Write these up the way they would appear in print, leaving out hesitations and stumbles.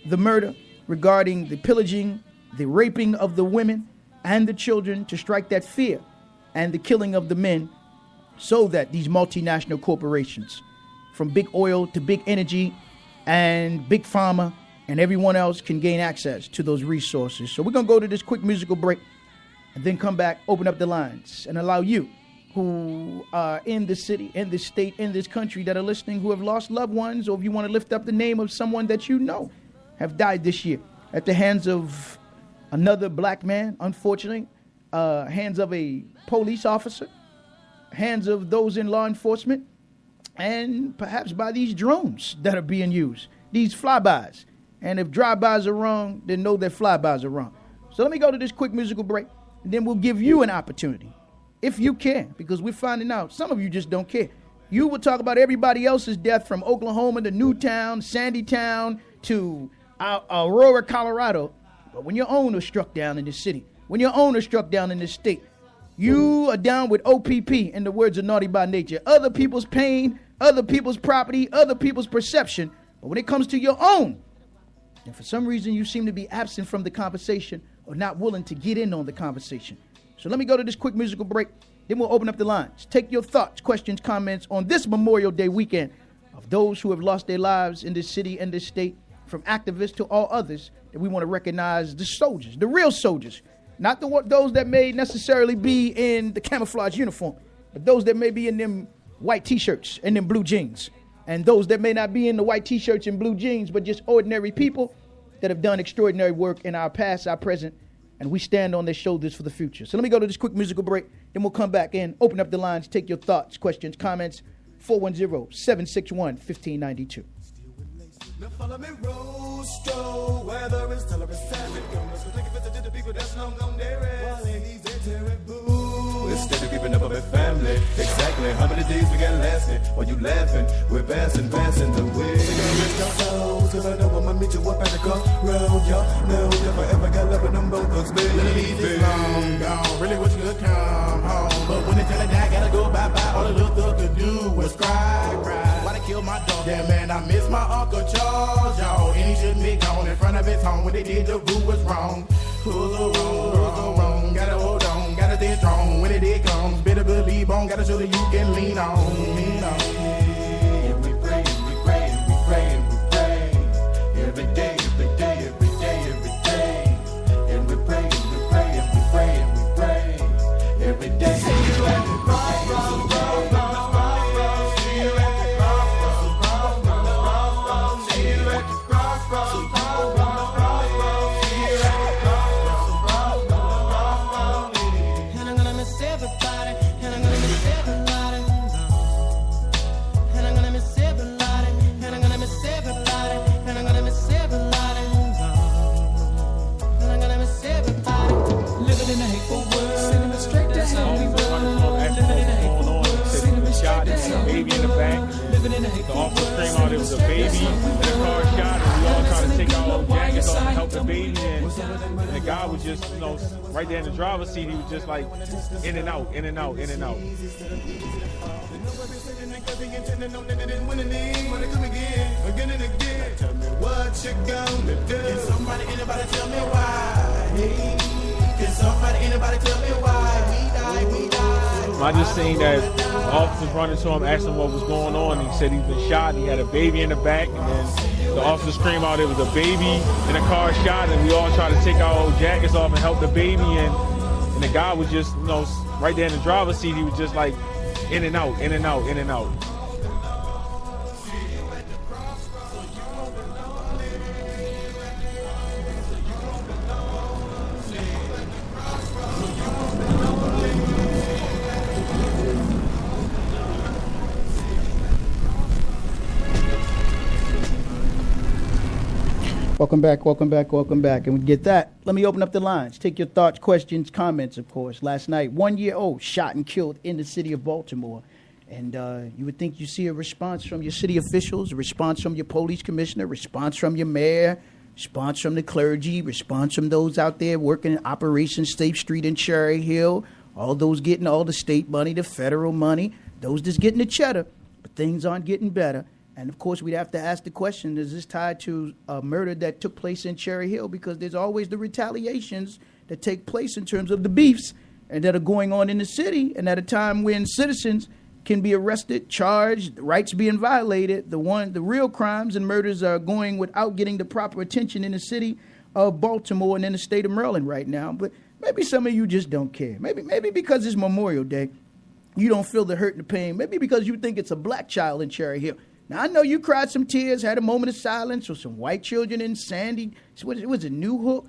the murder, regarding the pillaging, the raping of the women and the children, to strike that fear and the killing of the men, so that these multinational corporations, from big oil to big energy and big pharma and everyone else, can gain access to those resources. So we're going to go to this quick musical break and then come back, open up the lines, and allow you who are in this city, in this state, in this country, that are listening, who have lost loved ones, or if you want to lift up the name of someone that you know have died this year at the hands of another black man, unfortunately, hands of a police officer, hands of those in law enforcement, and perhaps by these drones that are being used, these flybys. And if drive-bys are wrong, then know that flybys are wrong. So let me go to this quick musical break, and then we'll give you an opportunity, if you care, because we're finding out some of you just don't care. You will talk about everybody else's death, from Oklahoma to Newtown, Sandytown to Aurora, Colorado. But when your own is struck down in this city, when your own is struck down in this state, you are down with OPP, in the words of Naughty by Nature. Other people's pain, other people's property, other people's perception. But when it comes to your own, and for some reason you seem to be absent from the conversation or not willing to get in on the conversation. So let me go to this quick musical break. Then we'll open up the lines. Take your thoughts, questions, comments on this Memorial Day weekend of those who have lost their lives in this city and this state, from activists to all others, that we want to recognize the soldiers, the real soldiers, not those that may necessarily be in the camouflage uniform, but those that may be in them white T-shirts and them blue jeans, and those that may not be in the white T-shirts and blue jeans, but just ordinary people that have done extraordinary work in our past, our present, and we stand on their shoulders for the future. So let me go to this quick musical break, then we'll come back in, open up the lines, take your thoughts, questions, comments, 410-761-1592. Now follow me, Rosto, whether it's tell or it's savage. Let's take it to the people that's long gone there. While in these days, terrible. Instead of keeping up with family, exactly how many days we got lasting? While you laughing, we're passing the way. Cause I know I'ma meet you up at the crossroad, y'all. Know if I ever got love with them both thugs, baby. It's long gone, really wish you could come home. But when they tell it that I gotta go bye-bye, all the little thug could do was cry. Why they kill my dog? Yeah, man, I miss my Uncle Charles, y'all. And he shouldn't be gone in front of his home. When they did, the rule was wrong. Who's the wrong? Gotta hold on, gotta stay strong. When it comes, better believe on. Gotta show that you can lean on. And we pray, and we pray, and we pray, and we pray. Every day, every day, every day, every day. And we pray, and we pray, and we pray, and we pray. Every day. See you at the crossroads. See you at the crossroads. See you at the crossroads. And I'm gonna miss everybody. And I'm gonna miss everybody. And I'm gonna miss everybody. And I'm gonna miss everybody. And I'm gonna miss everybody. And I'm gonna miss everybody. Living in a hateful world. Sending it straight to hell. Living in a hateful world. Shot and a baby in the back. Living in a The hateful officer world. screamed out there was a baby in a car shot, and we all trying to take our jackets off and help the baby. And the guy was just, right there in the driver's seat, he was just like in and out, in and out, in and out. What you gonna do? Can somebody, anybody tell me why? Can somebody, anybody tell me why? We died. I just seen that officers running to him, asking him what was going on. He said he's been shot. He had a baby in the back, and then the officer screamed out there was a baby in a car shot, and we all tried to take our old jackets off and help the baby. And the guy was just, right there in the driver's seat. He was just like in and out, in and out, in and out. Welcome back. And we get that. Let me open up the lines. Take your thoughts, questions, comments, of course. Last night, 1-year-old shot and killed in the city of Baltimore. And you would think you see a response from your city officials, a response from your police commissioner, response from your mayor, response from the clergy, response from those out there working in Operation Safe Street in Cherry Hill, all those getting all the state money, the federal money, those just getting the cheddar. But things aren't getting better. And, of course, we'd have to ask the question, is this tied to a murder that took place in Cherry Hill? Because there's always the retaliations that take place in terms of the beefs and that are going on in the city, and at a time when citizens can be arrested, charged, rights being violated, the real crimes and murders are going without getting the proper attention in the city of Baltimore and in the state of Maryland right now. But maybe some of you just don't care. Maybe because it's Memorial Day, you don't feel the hurt and the pain. Maybe because you think it's a black child in Cherry Hill. Now, I know you cried some tears, had a moment of silence with some white children in Sandy. Was it New Hook,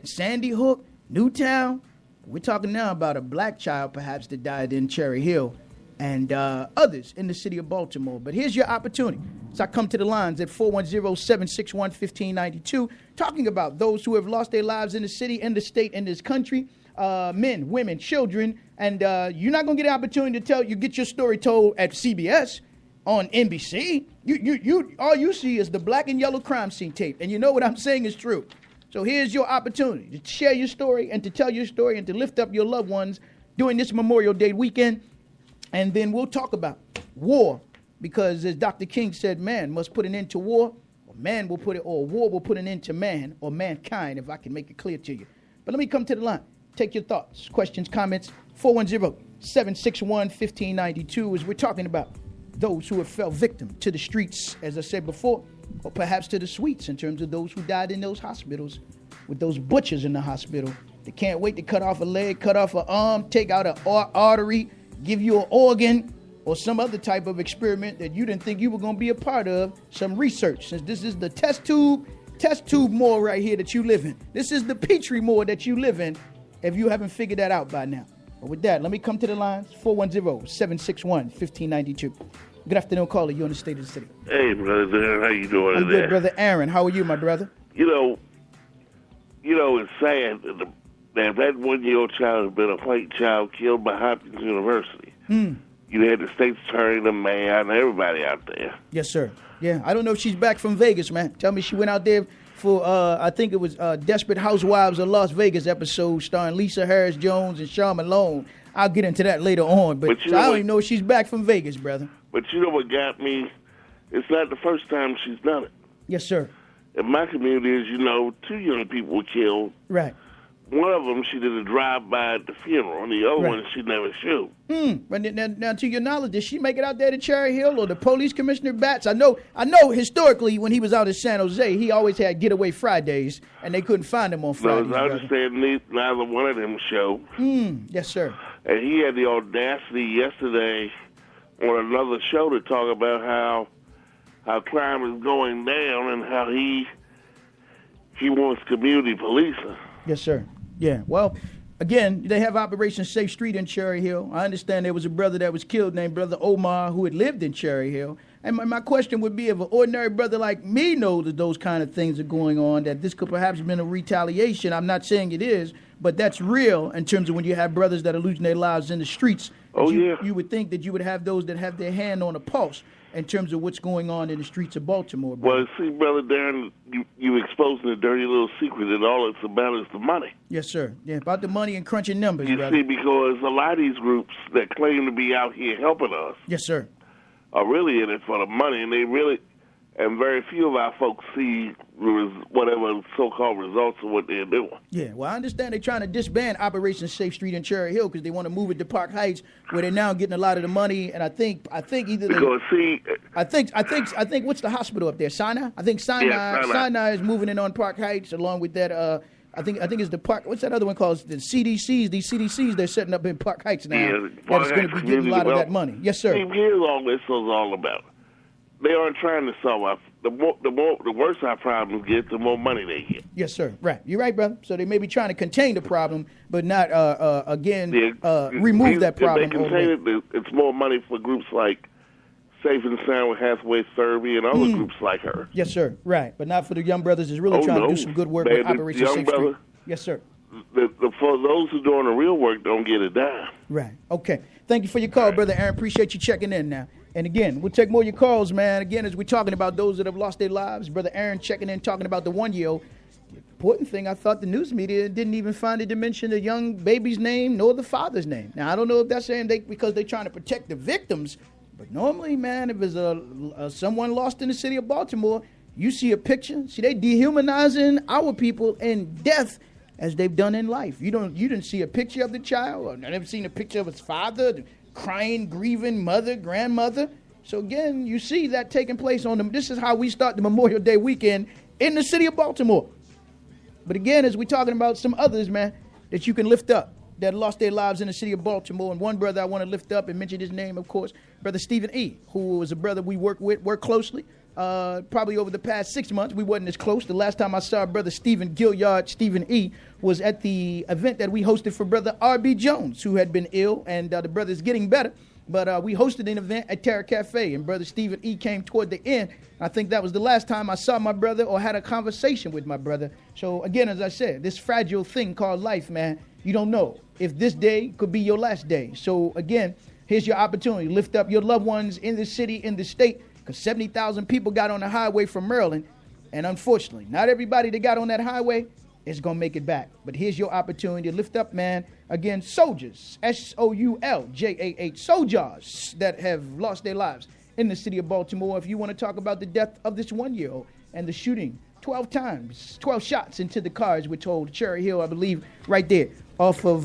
Sandy Hook, Newtown? We're talking now about a black child, perhaps, that died in Cherry Hill and others in the city of Baltimore. But here's your opportunity. So I come to the lines at 410-761-1592, talking about those who have lost their lives in the city, in the state, in this country, men, women, children. And you're not going to get an opportunity to get your story told at CBS on NBC. You all you see is the black and yellow crime scene tape. And you know what I'm saying is true. So here's your opportunity to share your story and to tell your story and to lift up your loved ones during this Memorial Day weekend. And then we'll talk about war, because as Dr. King said, man must put an end to war, or war will put an end to man or mankind, if I can make it clear to you. But let me come to the line. Take your thoughts, questions, comments. 410-761-1592 as we're talking about those who have fell victim to the streets, as I said before, or perhaps to the suites in terms of those who died in those hospitals, with those butchers in the hospital. They can't wait to cut off a leg, cut off an arm, take out an artery, give you an organ, or some other type of experiment that you didn't think you were going to be a part of, some research. Since this is the test tube more right here that you live in. This is the Petri more that you live in, if you haven't figured that out by now. But with that, let me come to the lines, 410-761-1592. Good afternoon, caller. You're on the State of the City. Hey, brother Darren, how you doing I'm today? good, brother Aaron. How are you, my brother? You know, it's sad that 1-year-old child has been a white child killed by Hopkins University. You had the state's attorney, the mayor, and everybody out there. Yes, sir. Yeah, I don't know if she's back from Vegas, man. Tell me she went out there for, I think it was Desperate Housewives of Las Vegas episode starring Lisa Harris-Jones and Sean Malone. I'll get into that later on, but I don't even know if she's back from Vegas, brother. But you know what got me? It's not the first time she's done it. Yes, sir. In my community, as you know, 2 young people were killed. Right. One of them, she did a drive-by at the funeral, and the other one, she never shoot. But now, to your knowledge, did she make it out there to Cherry Hill or the police commissioner Batts? I know. Historically, when he was out in San Jose, he always had getaway Fridays, and they couldn't find him on Fridays. No, I understand neither one of them showed. Yes, sir. And he had the audacity yesterday on another show to talk about how crime is going down and how he wants community policing. Yes, sir. Yeah. Well, again, they have Operation Safe Street in Cherry Hill. I understand there was a brother that was killed named Brother Omar who had lived in Cherry Hill. And my question would be, if an ordinary brother like me knows that those kind of things are going on, that this could perhaps have been a retaliation. I'm not saying it is, but that's real in terms of when you have brothers that are losing their lives in the streets. You would think that you would have those that have their hand on a pulse in terms of what's going on in the streets of Baltimore, brother. Well, see, Brother Darren, you exposing a dirty little secret that all it's about is the money. Yes, sir. Yeah, about the money and crunching numbers, You brother. see, because a lot of these groups that claim to be out here helping us Yes, sir. are really in it for the money, and and very few of our folks see whatever so-called results of what they're doing. Yeah, well, I understand they're trying to disband Operation Safe Street in Cherry Hill because they want to move it to Park Heights, where they're now getting a lot of the money. And I think either because I think what's the hospital up there? Sinai. I think Sinai is moving in on Park Heights along with that. I think it's the park. What's that other one called? The CDCs. These CDCs they're setting up in Park Heights now. Yeah, That's going to be getting a lot of that money. Yes, sir. Here's all this is all about. They aren't trying to solve the worse our problems get, the more money they get. Yes, sir. Right. You're right, brother. So they may be trying to contain the problem, but not remove that problem. If they contain it, it's more money for groups like Safe and Sound with Hathaway Survey and other groups like her. Yes, sir. Right. But not for the young brothers that's really trying to do some good work with Operation Safe Street. Yes, sir. For those who are doing the real work, don't get it done. Right. Okay. Thank you for your call, brother Aaron. Appreciate you checking in now. And again, we'll take more of your calls, man. Again, as we're talking about those that have lost their lives, brother Aaron checking in, talking about the 1-year-old. The important thing, I thought the news media didn't even find it to mention the young baby's name nor the father's name. Now, I don't know if that's saying because they're trying to protect the victims But normally, man, if it's someone lost in the city of Baltimore, you see a picture. See, they dehumanizing our people in death as they've done in life. You didn't see a picture of the child, or never seen a picture of his father, the crying, grieving mother, grandmother. So again, you see that taking place on them. This is how we start the Memorial Day weekend in the city of Baltimore. But again, as we're talking about some others, man, that you can lift up that lost their lives in the city of Baltimore. And one brother I want to lift up and mention his name, of course, Brother Stephen E., who was a brother we work closely. Probably over the past 6 months, we wasn't as close. The last time I saw Brother Stephen Gilliard, Stephen E., was at the event that we hosted for Brother R.B. Jones, who had been ill, and the brother's getting better. But we hosted an event at Terra Cafe, and Brother Stephen E. came toward the end. I think that was the last time I saw my brother or had a conversation with my brother. So, again, as I said, this fragile thing called life, man, you don't know if this day could be your last day. So, again, here's your opportunity. Lift up your loved ones in the city, in the state, because 70,000 people got on the highway from Maryland. And unfortunately, not everybody that got on that highway is going to make it back. But here's your opportunity to lift up, man, again, soldiers, SOULJAH, soldiers that have lost their lives in the city of Baltimore. If you want to talk about the death of this 1-year-old and the shooting 12 times, 12 shots into the cars, we're told, Cherry Hill, I believe, right there off of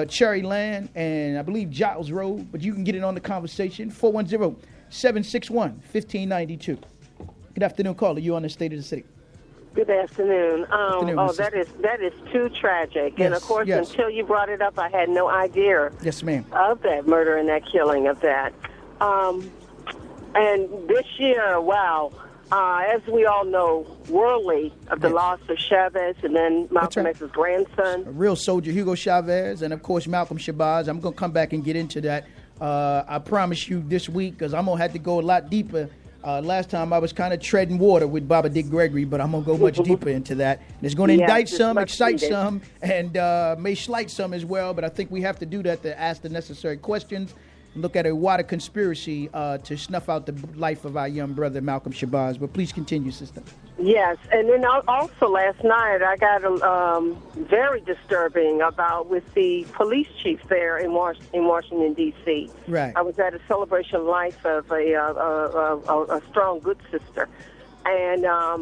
Cherry Land and I believe Giles Road. But you can get in on the conversation, 410-761-1592. Good afternoon, caller. You on the State of the City. Good afternoon. Afternoon, that is too tragic. Yes, and of course, yes. until you brought it up, I had no idea Yes, ma'am. of that murder and that killing of that. And this year, wow, as we all know, worldly of the Yes. loss of Chavez and then Malcolm right. X's grandson. A real soldier, Hugo Chavez, and of course Malcolm Shabazz. I'm going to come back and get into that. I promise you this week, because I'm going to have to go a lot deeper. Last time I was kind of treading water with Baba Dick Gregory, but I'm going to go much deeper into that. And it's going to Yes, indict it's some, much excite needed. some, and may slight some as well. But I think we have to do that to ask the necessary questions and look at a wider conspiracy to snuff out the life of our young brother, Malcolm Shabazz. But please continue, sister. Yes, and then also last night I got very disturbing with the police chief there in Washington, D.C. Right. I was at a celebration of life of a strong, good sister, and I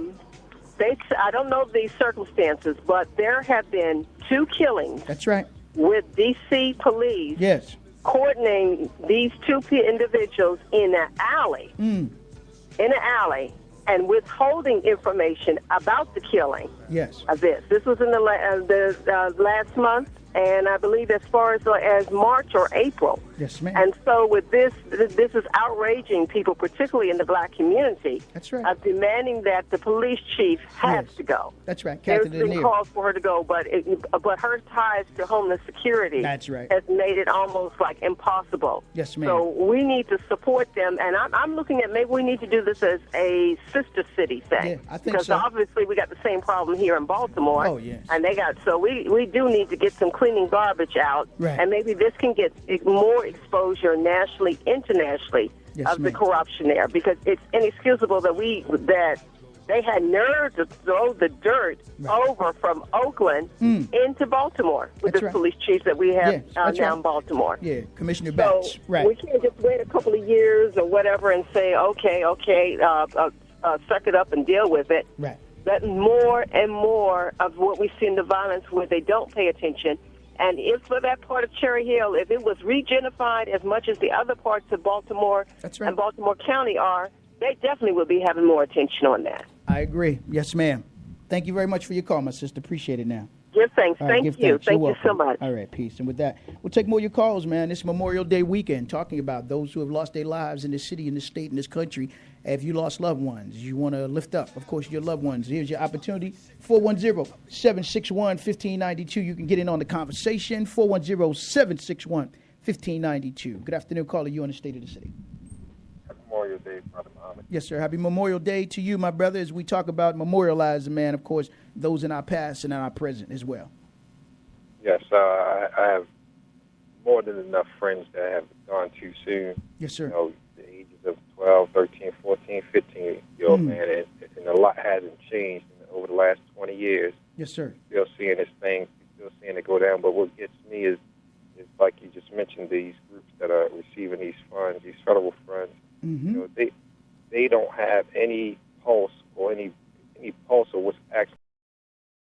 don't know the circumstances, but there have been 2 killings That's right. with D.C. police Yes. coordinating these 2 individuals in an alley. And withholding information about the killing Yes. of this. This was in the last month, and I believe as far as March or April. Yes, ma'am. And so with this is outraging people, particularly in the black community. That's right. Of demanding that the police chief has Yes. to go. That's right. There's Captain been Denier. calls for her to go, but her ties to Homeland Security That's right. has made it almost like impossible. Yes, ma'am. So we need to support them, and I'm looking at maybe we need to do this as a sister city thing. Yeah, I think because so. obviously we got the same problem here in Baltimore. Oh, yes. And we do need to get some cleaning garbage out, Right. and maybe this can get more exposure nationally, internationally Yes, of the ma'am. corruption there, because it's inexcusable that they had nerve to throw the dirt over from Oakland into Baltimore with That's the right. police chief that we have Yes, that's now right. in Baltimore. Yeah, Commissioner So Batts. Right. we can't just wait a couple of years or whatever and say, okay, suck it up and deal with it. Right. That more and more of what we see in the violence where they don't pay attention. And if for that part of Cherry Hill, if it was regentrified as much as the other parts of Baltimore That's right. and Baltimore County are, they definitely would be having more attention on that. I agree. Yes, ma'am. Thank you very much for your call, my sister. Appreciate it now. Give thanks. All right, Thank give you. thanks. You're Thank you so welcome. much. All right, peace. And with that, we'll take more of your calls, man. This Memorial Day weekend, talking about those who have lost their lives in this city, in this state, in this country. If you lost loved ones, you want to lift up, of course, your loved ones. Here's your opportunity, 410-761-1592. You can get in on the conversation, 410-761-1592. Good afternoon, caller. You on the State of the City. Memorial Day, Brother Muhammad. Yes, sir. Happy Memorial Day to you, my brother, as we talk about memorializing, man, of course, those in our past and in our present as well. Yes, I have more than enough friends that have gone too soon. Yes, sir. You know, the ages of 12, 13, 14, 15-year-old man, and a lot hasn't changed over the last 20 years. Yes, sir. Still seeing this thing, still seeing it go down. But what gets me is it's like you just mentioned, these groups that are receiving these funds, these federal funds. Mm-hmm. You know, they don't have any pulse or any pulse of what's actually